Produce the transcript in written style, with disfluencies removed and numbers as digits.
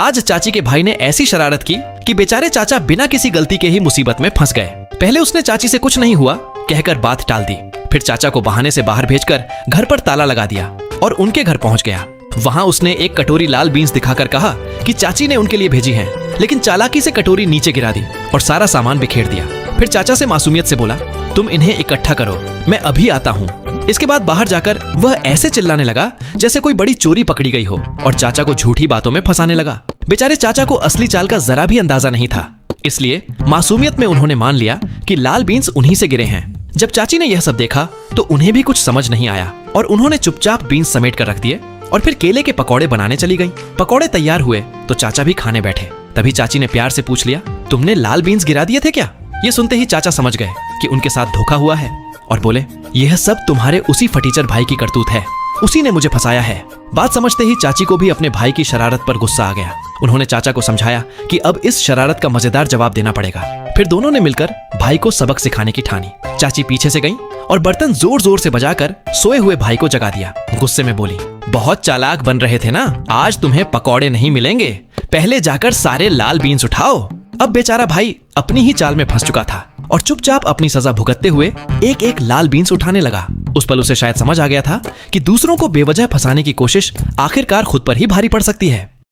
आज चाची के भाई ने ऐसी शरारत की कि बेचारे चाचा बिना किसी गलती के ही मुसीबत में फंस गए। पहले उसने चाची से कुछ नहीं हुआ कहकर बात टाल दी, फिर चाचा को बहाने से बाहर भेजकर घर पर ताला लगा दिया और उनके घर पहुंच गया। वहां उसने एक कटोरी लाल बीन्स दिखाकर कहा कि चाची ने उनके लिए भेजी हैं, लेकिन चालाकी से कटोरी नीचे गिरा दी और सारा सामान बिखेर दिया। फिर चाचा से मासूमियत से बोला, तुम इन्हें इकट्ठा करो, मैं अभी आता हूँ। इसके बाद बाहर जाकर वह ऐसे चिल्लाने लगा जैसे कोई बड़ी चोरी पकड़ी गई हो और चाचा को झूठी बातों में फंसाने लगा। बेचारे चाचा को असली चाल का जरा भी अंदाजा नहीं था, इसलिए मासूमियत में उन्होंने मान लिया कि लाल बीन्स उन्हीं से गिरे हैं। जब चाची ने यह सब देखा तो उन्हें भी कुछ समझ नहीं आया और उन्होंने चुपचाप बीन्स समेट कर रख दिए और फिर केले के पकौड़े बनाने चली गई। पकौड़े तैयार हुए तो चाचा भी खाने बैठे। तभी चाची ने प्यार से पूछ लिया, तुमने लाल बीन्स गिरा दिए थे क्या? ये सुनते ही चाचा समझ गए कि उनके साथ धोखा हुआ है और बोले, यह सब तुम्हारे उसी फटीचर भाई की करतूत है, उसी ने मुझे फंसाया है। बात समझते ही चाची को भी अपने भाई की शरारत पर गुस्सा आ गया। उन्होंने चाचा को समझाया कि अब इस शरारत का मजेदार जवाब देना पड़ेगा। फिर दोनों ने मिलकर भाई को सबक सिखाने की ठानी। चाची पीछे से गई और बर्तन जोर जोर से बजाकर सोए हुए भाई को जगा दिया। गुस्से में बोली, बहुत चालाक बन रहे थे ना, आज तुम्हें पकौड़े नहीं मिलेंगे, पहले जाकर सारे लाल बीन्स उठाओ। अब बेचारा भाई अपनी ही चाल में फंस चुका था और चुपचाप अपनी सजा भुगतते हुए एक एक लाल बीन्स उठाने लगा। उस पल उसे शायद समझ आ गया था कि दूसरों को बेवजह फंसाने की कोशिश आखिरकार खुद पर ही भारी पड़ सकती है।